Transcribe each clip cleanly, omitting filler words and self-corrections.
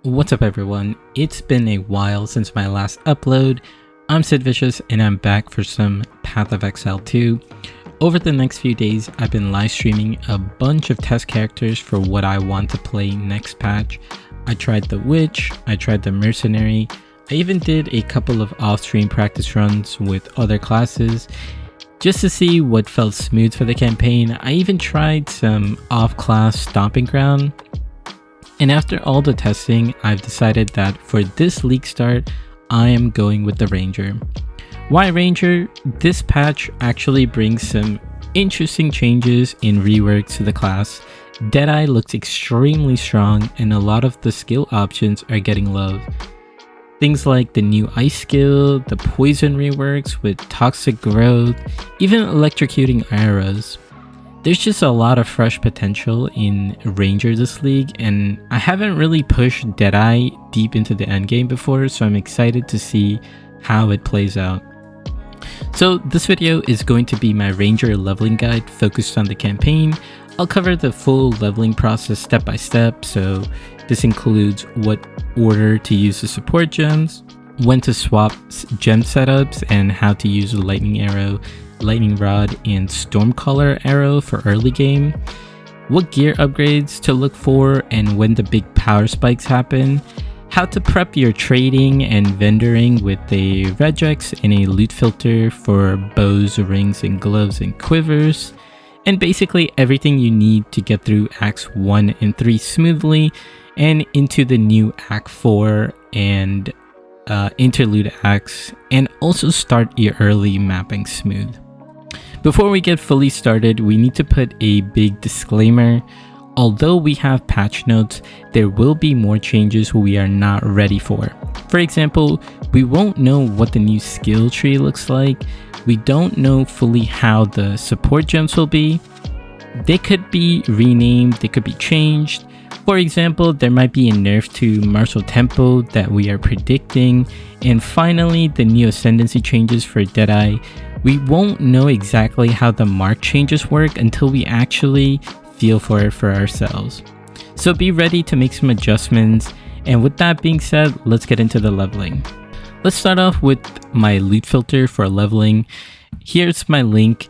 What's up everyone? It's been a while since my last upload. I'm ImSidVicious and I'm back for some Path of Exile 2. Over the next few days, I've been live streaming a bunch of test characters for what I want to play next patch. I tried the Witch, I tried the Mercenary, I even did a couple of off-stream practice runs with other classes just to see what felt smooth for the campaign. I even tried some off-class Stomping Ground. And after all the testing, I've decided that for this league start, I am going with the Ranger. Why Ranger? This patch actually brings some interesting changes in reworks to the class. Deadeye looks extremely strong and a lot of the skill options are getting love. Things like the new ice skill, the poison reworks with toxic growth, even electrocuting arrows. There's just a lot of fresh potential in Ranger this league, and I haven't really pushed Deadeye deep into the endgame before, so I'm excited to see how it plays out. So this video is going to be my Ranger leveling guide focused on the campaign. I'll cover the full leveling process step by step, so this includes what order to use the support gems, when to swap gem setups, and how to use the lightning arrow, lightning rod, and stormcaller arrow for early game, what gear upgrades to look for and when the big power spikes happen, how to prep your trading and vendoring with a Regex and a Lootfilter for bows, rings, and gloves and quivers, and basically everything you need to get through Acts 1 and 3 smoothly and into the new Act 4 and interlude acts, and also start your early mapping smooth. Before we get fully started, we need to put a big disclaimer. Although we have patch notes, there will be more changes we are not ready for. For example, we won't know what the new skill tree looks like. We don't know fully how the support gems will be. They could be renamed, they could be changed. For example, there might be a nerf to martial tempo that we are predicting. And finally, the new Asendency changes for Deadeye. We won't know exactly how the mark changes work until we actually feel for it for ourselves. So be ready to make some adjustments. And with that being said, let's get into the leveling. Let's start off with my Lootfilter for leveling. Here's my link.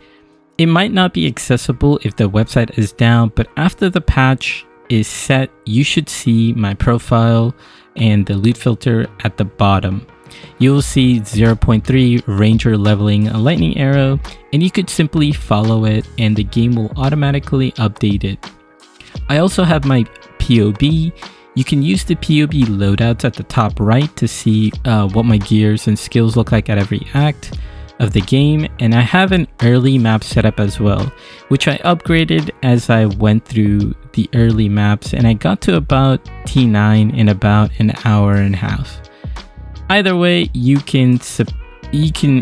It might not be accessible if the website is down, but after the patch is set, you should see my profile and the Lootfilter at the bottom. You will see 0.3 Ranger leveling a lightning arrow, and you could simply follow it and the game will automatically update it. I also have my PoE. You can use the PoE loadouts at the top right to see what my gears and skills look like at every act of the game, and I have an early map setup as well, which I upgraded as I went through the early maps, and I got to about T9 in about an hour and a half. Either way, you can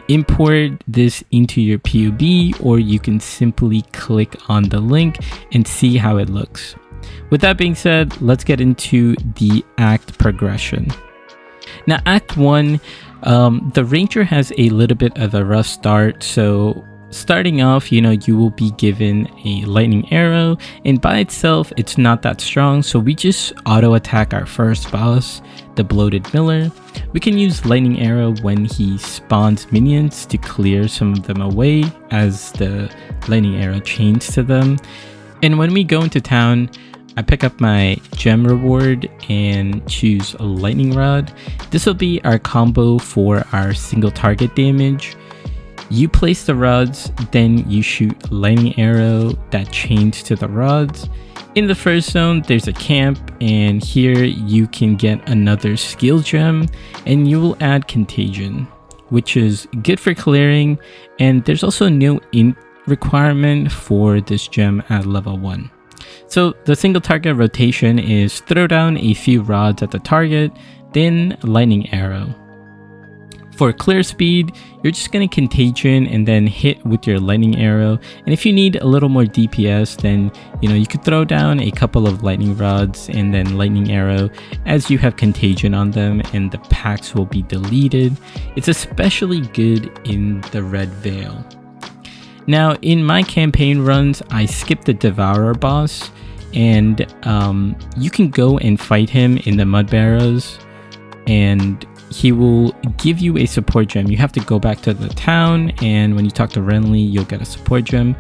import this into your PoE, or you can simply click on the link and see how it looks. With that being said, let's get into the act progression. Now, Act 1, the Ranger has a little bit of a rough start. So starting off, you will be given a lightning arrow, and by itself, it's not that strong. So we just auto attack our first boss, the Bloated Miller. We can use lightning arrow when he spawns minions to clear some of them away as the lightning arrow chains to them. And when we go into town, I pick up my gem reward and choose a lightning rod. This will be our combo for our single target damage. You place the rods, then you shoot lightning arrow that chains to the rods. In the first zone, there's a camp, and here you can get another skill gem, and you will add contagion, which is good for clearing, and there's also no int requirement for this gem at level 1. So the single target rotation is throw down a few rods at the target, then lightning arrow. For clear speed, you're just going to contagion and then hit with your lightning arrow. And if you need a little more DPS, then you could throw down a couple of lightning rods and then lightning arrow as you have contagion on them, and the packs will be deleted. It's especially good in the Red Veil. Now, in my campaign runs, I skipped the Devourer boss. and you can go and fight him in the mud barrows, and he will give you a support gem. You have to go back to the town, and when you talk to Renly, you'll get a support gem.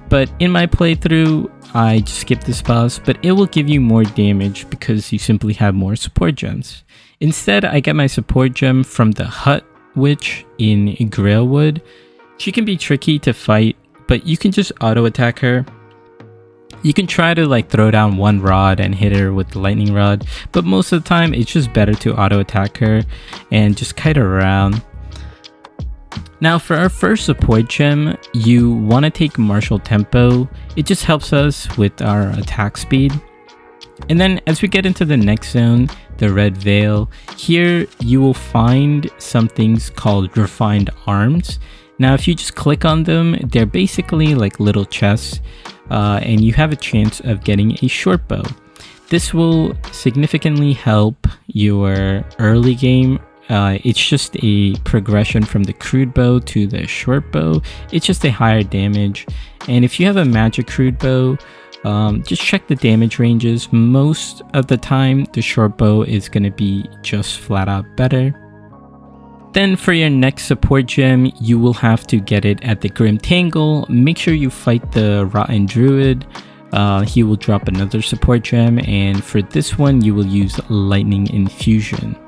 But in my playthrough, I just skipped this boss, but it will give you more damage because you simply have more support gems. Instead, I get my support gem from the Hut Witch in Grailwood. She can be tricky to fight, but you can just auto attack her. You can try to like throw down one rod and hit her with the lightning rod, but most of the time it's just better to auto attack her and just kite her around. Now for our first support gem, you want to take Martial Tempo. It just helps us with our attack speed. And then as we get into the next zone, the Red Veil, here you will find some things called Refined Arms. Now if you just click on them, they're basically like little chests, and you have a chance of getting a short bow. This will significantly help your early game. It's just a progression from the crude bow to the short bow. It's just a higher damage, and if you have a magic crude bow, just check the damage ranges. Most of the time the short bow is going to be just flat out better. Then for your next support gem, you will have to get it at the Grim Tangle. Make sure you fight the Rotten Druid. He will drop another support gem, and for this one you will use Lightning Infusion.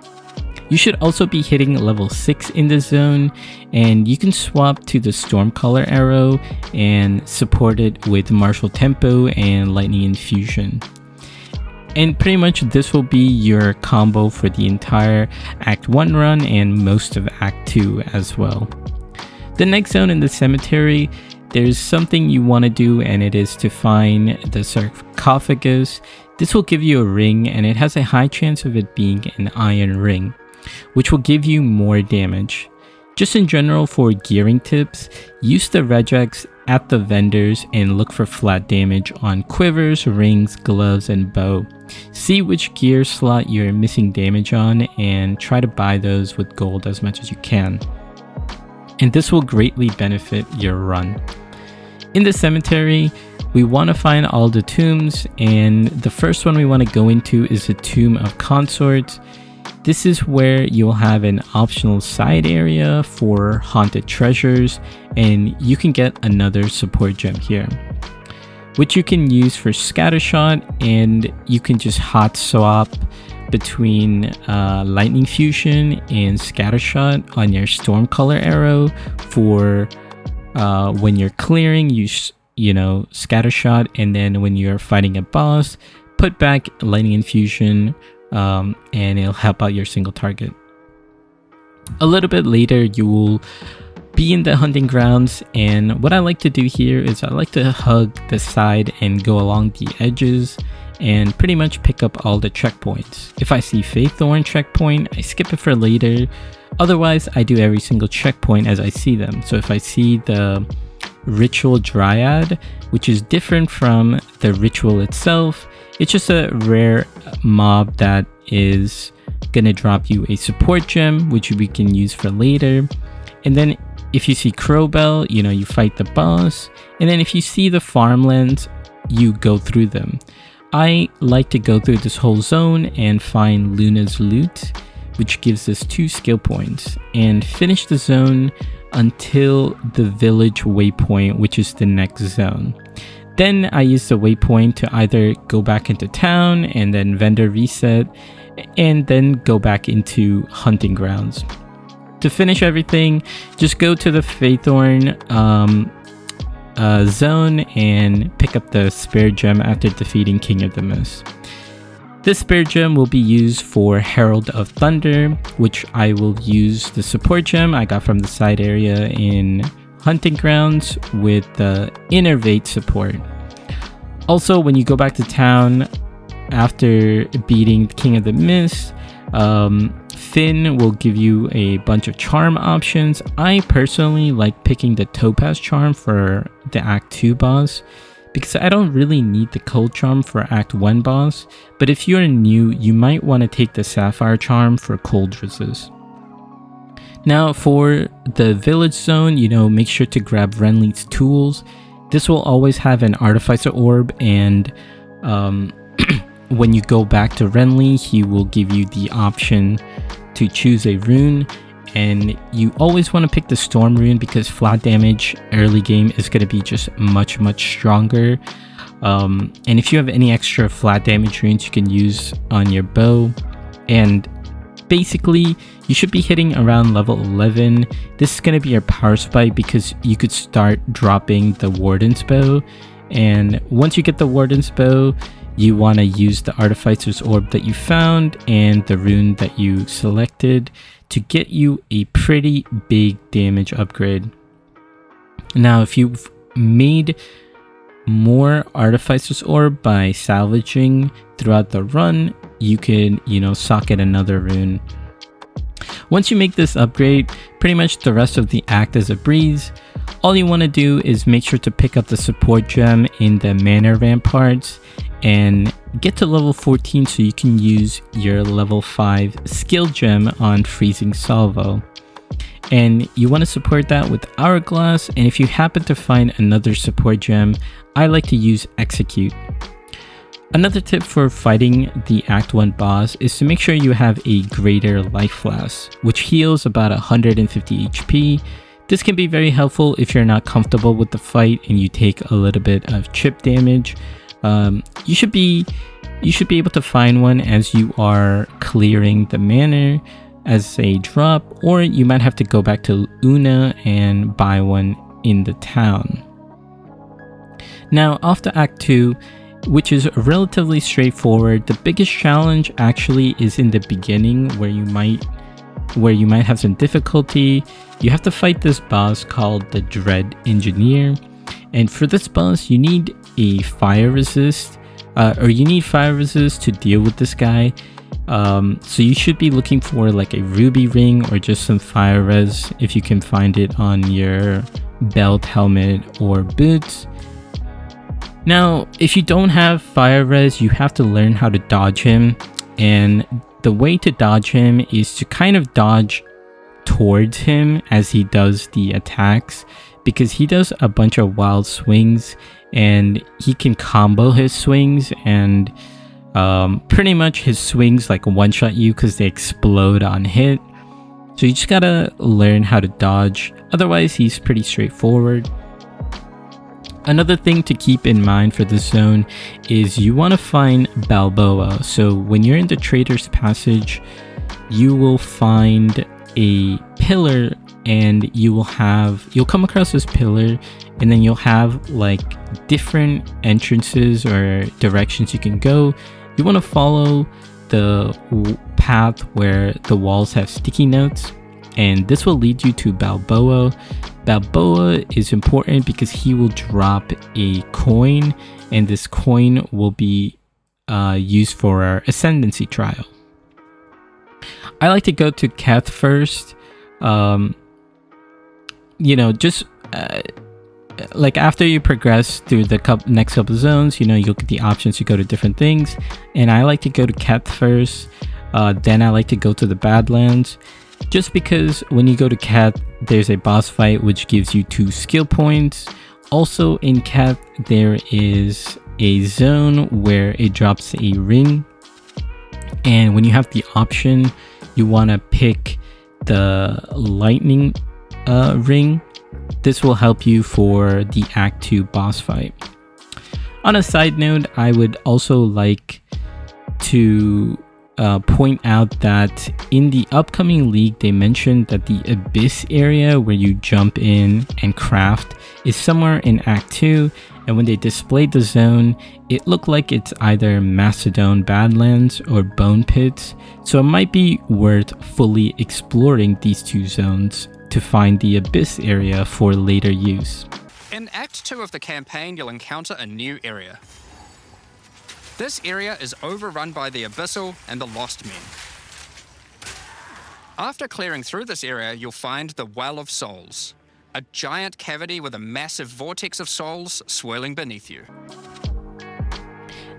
You should also be hitting level 6 in the zone, and you can swap to the Stormcaller arrow and support it with Martial Tempo and Lightning Infusion. And pretty much this will be your combo for the entire Act 1 run and most of Act 2 as well. The next zone in the cemetery, there's something you want to do, and it is to find the sarcophagus. This will give you a ring, and it has a high chance of it being an iron ring, which will give you more damage. Just in general, for gearing tips, use the Regex at the vendors and look for flat damage on quivers, rings, gloves, and bow. See which gear slot you're missing damage on and try to buy those with gold as much as you can. And this will greatly benefit your run. In the cemetery, we want to find all the tombs, and the first one we want to go into is the Tomb of Consorts. This is where you'll have an optional side area for haunted treasures, and you can get another support gem here, which you can use for Scattershot, and you can just hot swap between Lightning Fusion and Scattershot on your Stormcaller arrow for when you're clearing, you know, Scattershot, and then when you're fighting a boss, put back Lightning Infusion, and it'll help out your single target. A little bit later, you will be in the hunting grounds, and what I like to do here is I like to hug the side and go along the edges and pretty much pick up all the checkpoints. If I see Faithorn checkpoint, I skip it for later. Otherwise, I do every single checkpoint as I see them. So if I see the Ritual Dryad, which is different from the ritual itself, it's just a rare mob that is gonna drop you a support gem, which we can use for later. And then if you see Crowbell, you know, you fight the boss. And then if you see the farmlands, you go through them. I like to go through this whole zone and find Luna's loot, which gives us 2 skill points, and finish the zone until the village waypoint, which is the next zone. Then I use the waypoint to either go back into town and then vendor reset, and then go back into hunting grounds. To finish everything, just go to the Faithorn zone and pick up the spare gem after defeating King of the Mist. This spare gem will be used for Herald of Thunder, which I will use the support gem I got from the side area in hunting grounds with the Innervate support. Also, when you go back to town after beating King of the Mist, Finn will give you a bunch of charm options. I personally like picking the Topaz charm for the Act 2 boss, because I don't really need the Cold charm for Act 1 boss, but if you're new, you might want to take the Sapphire charm for cold resist. Now for the village zone, you know, make sure to grab Renly's tools. This will always have an Artificer orb, and when you go back to Renly, he will give you the option to choose a rune, and you always want to pick the storm rune because flat damage early game is going to be just much stronger. And if you have any extra flat damage runes, you can use on your bow. And basically you should be hitting around level 11. This is going to be your power spike because you could start dropping the Warden's Bow, and once you get the Warden's Bow, you want to use the Artificer's Orb that you found and the rune that you selected to get you a pretty big damage upgrade. Now, if you've made more Artificer's Orb by salvaging throughout the run, you can, socket another rune. Once you make this upgrade, pretty much the rest of the act is a breeze. All you want to do is make sure to pick up the support gem in the mana ramparts and get to level 14 so you can use your level 5 skill gem on Freezing Salvo. And you want to support that with Hourglass, and if you happen to find another support gem, I like to use Execute. Another tip for fighting the Act 1 boss is to make sure you have a greater life flask, which heals about 150 HP. This can be very helpful if you're not comfortable with the fight and you take a little bit of chip damage. You should be able to find one as you are clearing the manor as a drop, or you might have to go back to Una and buy one in the town. Now, off to Act 2, which is relatively straightforward. The biggest challenge actually is in the beginning where you might have some difficulty. You have to fight this boss called the Dread Engineer, and for this boss you need a fire resist, to deal with this guy. So you should be looking for like a ruby ring or just some fire res if you can find it on your belt, helmet, or boots. Now, if you don't have fire res, you have to learn how to dodge him, and the way to dodge him is to kind of dodge towards him as he does the attacks, because he does a bunch of wild swings and he can combo his swings, and pretty much his swings like one-shot you because they explode on hit. So you just gotta learn how to dodge, otherwise he's pretty straightforward. Another thing to keep in mind for this zone is you want to find Balbala. So when you're in the Trader's Passage, you will find a pillar, and you'll come across this pillar, and then you'll have like different entrances or directions you can go. You want to follow the path where the walls have sticky notes, and this will lead you to Balbala. Balbala is important because he will drop a coin, and this coin will be used for our Ascendancy trial. I like to go to Keth first. Like after you progress through the next couple zones, you'll get the options to go to different things, and I like to go to Keth first. Then I like to go to the Badlands, just because when you go to Keth, there's a boss fight which gives you 2 skill points. Also in Keth, there is a zone where it drops a ring, and when you have the option, you want to pick the lightning ring. This will help you for the Act 2 boss fight. On a side note, I would also like to point out that in the upcoming league, they mentioned that the Abyss area where you jump in and craft is somewhere in Act 2, and when they displayed the zone, it looked like it's either Macedon Badlands or Bone Pits, so it might be worth fully exploring these 2 zones to find the Abyss area for later use. In Act 2 of the campaign, you'll encounter a new area. This area is overrun by the Abyssal and the Lost Men. After clearing through this area, you'll find the Well of Souls, a giant cavity with a massive vortex of souls swirling beneath you.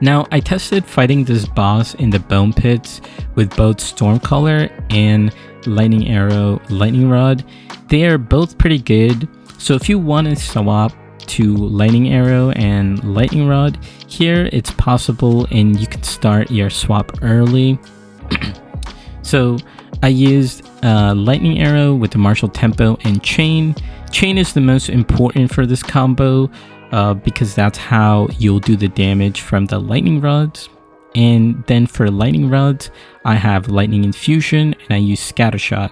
Now, I tested fighting this boss in the Bone Pits with both Stormcaller and Lightning Arrow, Lightning Rod. They are both pretty good, so if you want to swap to lightning arrow and lightning rod. Here it's possible and you can start your swap early. So I used lightning arrow with the martial tempo and chain. Chain is the most important for this combo because that's how you'll do the damage from the lightning rods. And then for lightning rods, I have lightning infusion and I use scattershot.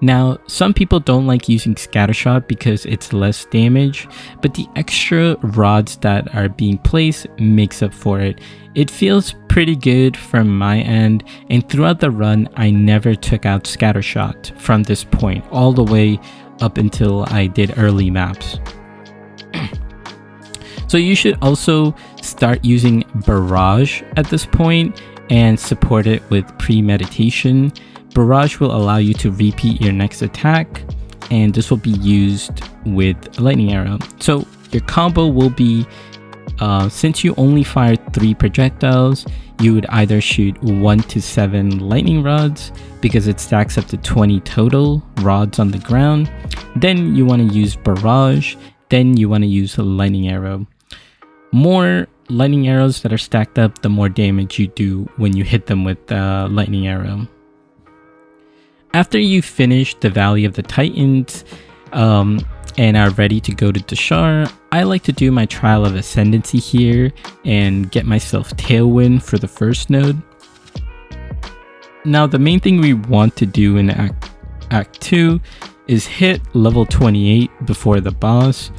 Now, some people don't like using scattershot because it's less damage, but the extra rods that are being placed makes up for it. It feels pretty good from my end, and throughout the run, I never took out scattershot from this point all the way up until I did early maps. So you should also start using barrage at this point and support it with premeditation. Barrage will allow you to repeat your next attack, and this will be used with lightning arrow. So your combo will be, since you only fire 3 projectiles, you would either shoot 1 to 7 lightning rods because it stacks up to 20 total rods on the ground. Then you want to use barrage. Then you want to use a lightning arrow. More lightning arrows that are stacked up, the more damage you do when you hit them with the lightning arrow. After you finish the Valley of the Titans and are ready to go to Dashar, I like to do my Trial of Ascendancy here and get myself Tailwind for the first node. Now the main thing we want to do in Act 2 is hit level 28 before the boss.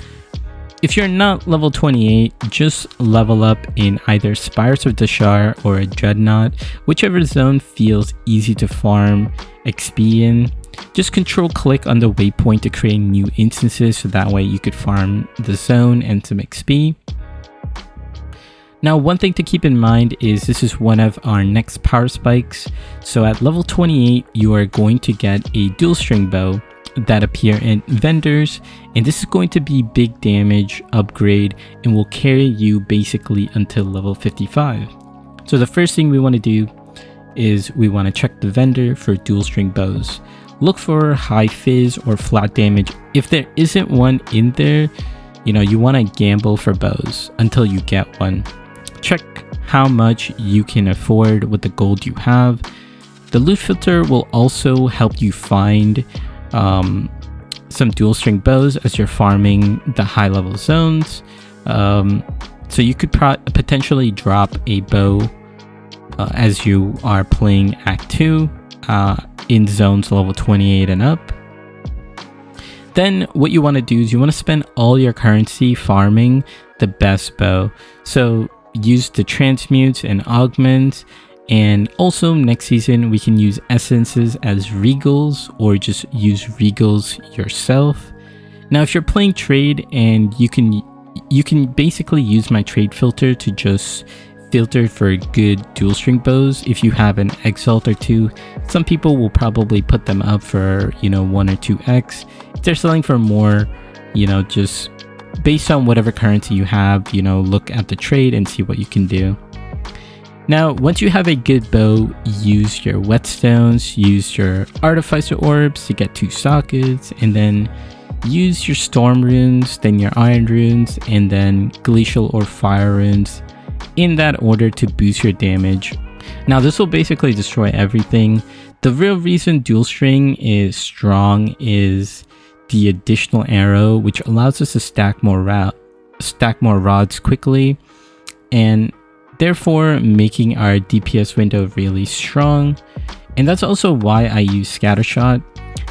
If you're not level 28, just level up in either Spires of Dashar or a Dreadnought, whichever zone feels easy to farm XP in. Just control click on the waypoint to create new instances so that way you could farm the zone and some XP. Now one thing to keep in mind is this is one of our next power spikes. So at level 28 you are going to get a dual string bow that appear in vendors, and this is going to be big damage upgrade and will carry you basically until level 55. So the first thing we want to do is we want to check the vendor for dual string bows. Look for high phys or flat damage. If there isn't one in there, you want to gamble for bows until you get one. Check how much you can afford with the gold you have. The Lootfilter will also help you find some dual string bows as you're farming the high level zones. So you could potentially drop a bow as you are playing Act 2 in zones level 28 and up. Then what you want to do is you want to spend all your currency farming the best bow. So use the transmutes and augments. And also next season we can use essences as regals or just use regals yourself. Now if you're playing trade, and you can basically use my trade filter to just filter for good dual string bows. If you have an exalt or 2, some people will probably put them up for 1 or 2x. If they're selling for more, just based on whatever currency you have, look at the trade and see what you can do. Now, once you have a good bow, use your whetstones, use your artificer orbs to get 2 sockets, and then use your storm runes, then your iron runes, and then glacial or fire runes in that order to boost your damage. Now, this will basically destroy everything. The real reason dual string is strong is the additional arrow, which allows us to stack more rods quickly, and therefore making our DPS window really strong. And that's also why I use scattershot.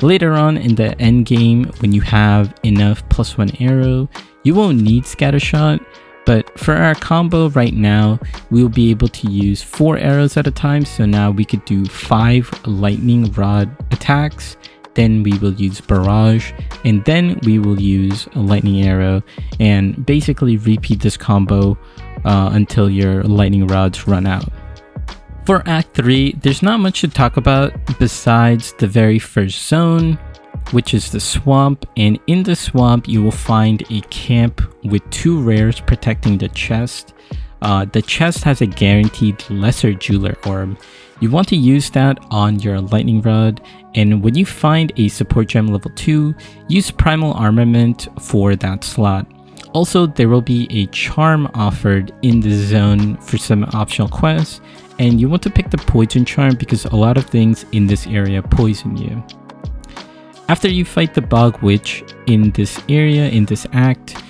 Later on in the end game, when you have enough +1 arrow, you won't need scattershot, but for our combo right now, we'll be able to use 4 arrows at a time. So now we could do 5 lightning rod attacks, then we will use barrage, and then we will use a lightning arrow, and basically repeat this combo until your lightning rods run out. For Act 3, there's not much to talk about besides the very first zone, which is the swamp, and in the swamp you will find a camp with 2 rares protecting the chest. The chest has a guaranteed lesser jeweler orb. You want to use that on your lightning rod, and when you find a support gem level 2, use primal armament for that slot. Also, there will be a charm offered in the zone for some optional quests, and you want to pick the poison charm because a lot of things in this area poison you. After you fight the bog witch in this area, in this act,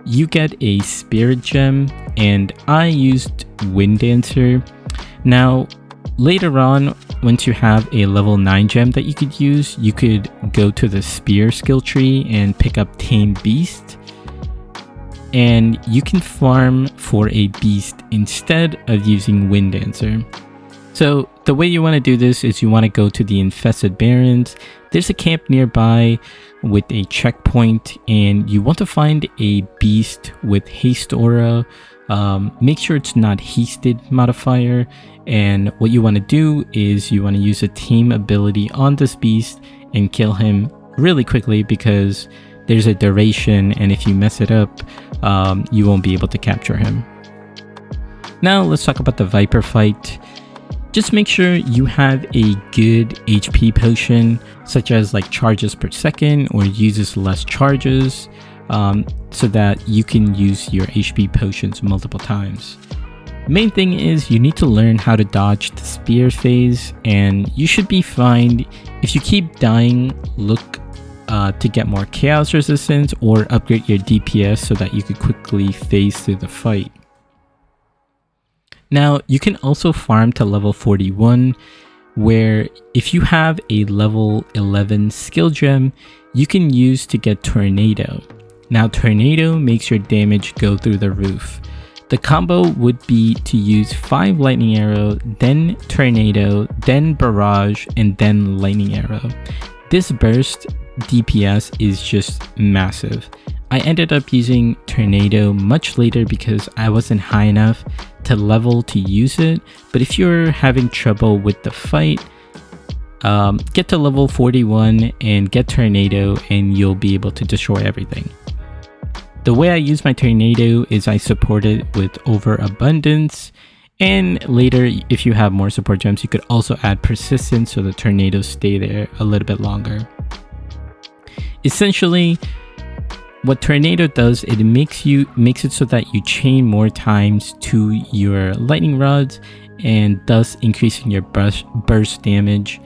you get a spirit gem, and I used Wind Dancer. Now, later on, once you have a level 9 gem that you could use, you could go to the spear skill tree and pick up Tame Beast, and you can farm for a beast instead of using Wind Dancer. So the way you want to do this is you want to go to the Infested Barrens. There's a camp nearby with a checkpoint, and you want to find a beast with Haste Aura. Make sure it's not hasted modifier, and what you want to do is you want to use a tame ability on this beast and kill him really quickly because there's a duration, and if you mess it up, you won't be able to capture him. Now let's talk about the Viper fight. Just make sure you have a good HP potion, such as like charges per second or uses less charges, so that you can use your HP potions multiple times. Main thing is you need to learn how to dodge the spear phase, and you should be fine. If you keep dying, look to get more chaos resistance or upgrade your DPS so that you could quickly phase through the fight. Now, you can also farm to level 41, where if you have a level 11 skill gem, you can use to get Tornado. Now, Tornado makes your damage go through the roof. The combo would be to use 5 Lightning Arrow, then Tornado, then Barrage, and then Lightning Arrow. This burst DPS is just massive. I ended up using Tornado much later because I wasn't high enough to level to use it, but if you're having trouble with the fight, get to level 41 and get Tornado and you'll be able to destroy everything. The way I use my Tornado is I support it with Overabundance, and later if you have more support gems you could also add Persistence so the tornadoes stay there a little bit longer. Essentially, what Tornado does, it makes it so that you chain more times to your lightning rods, and thus increasing your burst damage.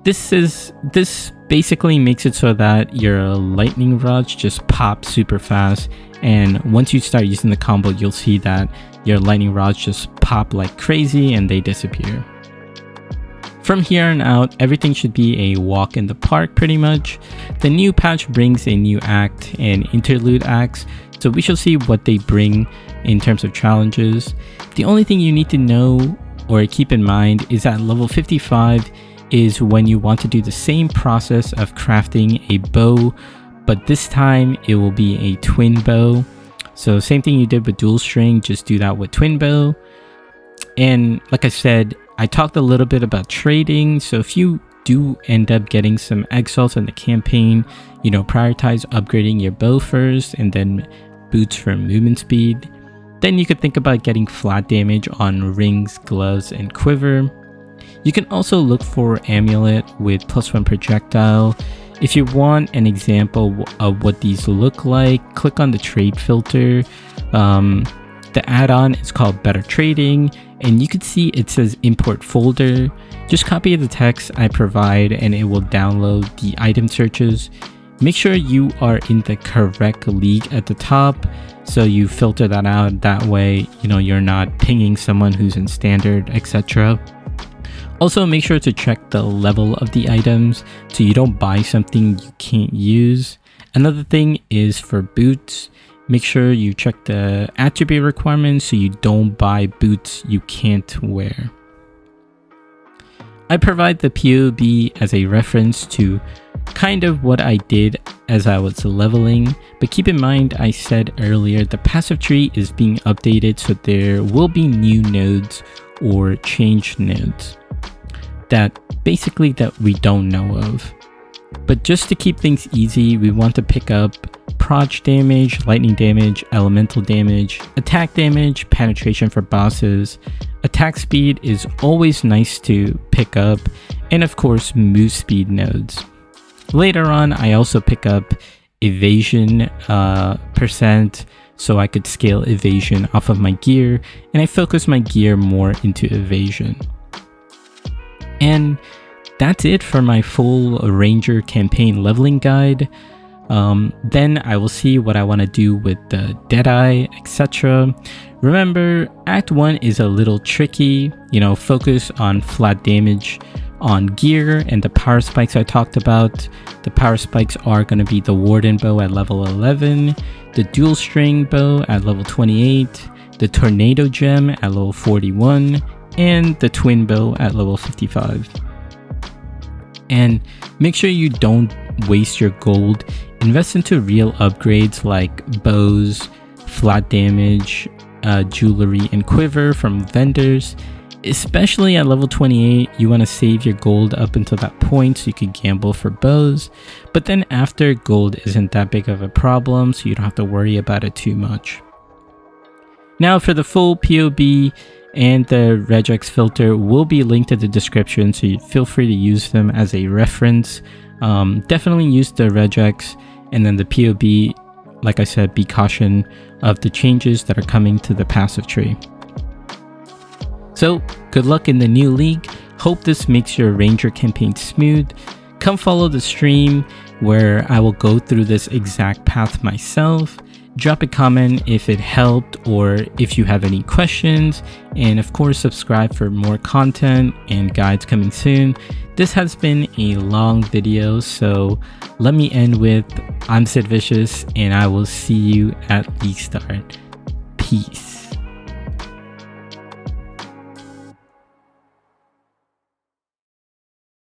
This basically makes it so that your lightning rods just pop super fast, and once you start using the combo, you'll see that your lightning rods just pop like crazy and they disappear. From here on out, everything should be a walk in the park pretty much. The new patch brings a new act and interlude acts, so we shall see what they bring in terms of challenges. The only thing you need to know or keep in mind is that level 55 is when you want to do the same process of crafting a bow, but this time it will be a twin bow. So same thing you did with dual string, just do that with twin bow. And like I said, I talked a little bit about trading, so if you do end up getting some exiles in the campaign, you know, prioritize upgrading your bow first and then boots for movement speed. Then you could think about getting flat damage on rings, gloves, and quiver. You can also look for amulet with +1 projectile. If you want an example of what these look like, click on the trade filter. The add-on is called Better Trading, and you can see it says import folder. Just copy the text I provide and it will download the item searches. Make sure you are in the correct league at the top, so you filter that out. That way, you know, you're not pinging someone who's in standard, etc. Also, make sure to check the level of the items so you don't buy something you can't use. Another thing is for boots. Make sure you check the attribute requirements so you don't buy boots you can't wear. I provide the POB as a reference to kind of what I did as I was leveling, but keep in mind I said earlier the passive tree is being updated, so there will be new nodes or changed nodes that we don't know of. But just to keep things easy, we want to pick up proj damage, lightning damage, elemental damage, attack damage, penetration for bosses. Attack speed is always nice to pick up, and of course move speed nodes. Later on, I also pick up evasion percent, so I could scale evasion off of my gear, and I focused my gear more into evasion. And that's it for my full Ranger campaign leveling guide. Then I will see what I want to do with the Deadeye, etc. Remember, Act 1 is a little tricky, focus on flat damage on gear and the power spikes I talked about. The power spikes are going to be the Warden Bow at level 11, the dual string bow at level 28, the tornado gem at level 41, and the twin bow at level 55. And make sure you don't waste your gold. Invest into real upgrades like bows, flat damage, jewelry, and quiver from vendors. Especially at level 28, you want to save your gold up until that point so you could gamble for bows. But then after, gold isn't that big of a problem, so you don't have to worry about it too much. Now for the full PoE and the Regex filter will be linked in the description, so you feel free to use them as a reference. Definitely use the Regex, and then the PoE, like I said, be caution of the changes that are coming to the passive tree. So good luck in the new league. Hope this makes your Ranger campaign smooth. Come follow the stream where I will go through this exact path myself. Drop a comment if it helped or if you have any questions, and of course subscribe for more content and guides coming soon. This has been a long video, so let me end with ImSidVicious, and I will see you at the start. Peace.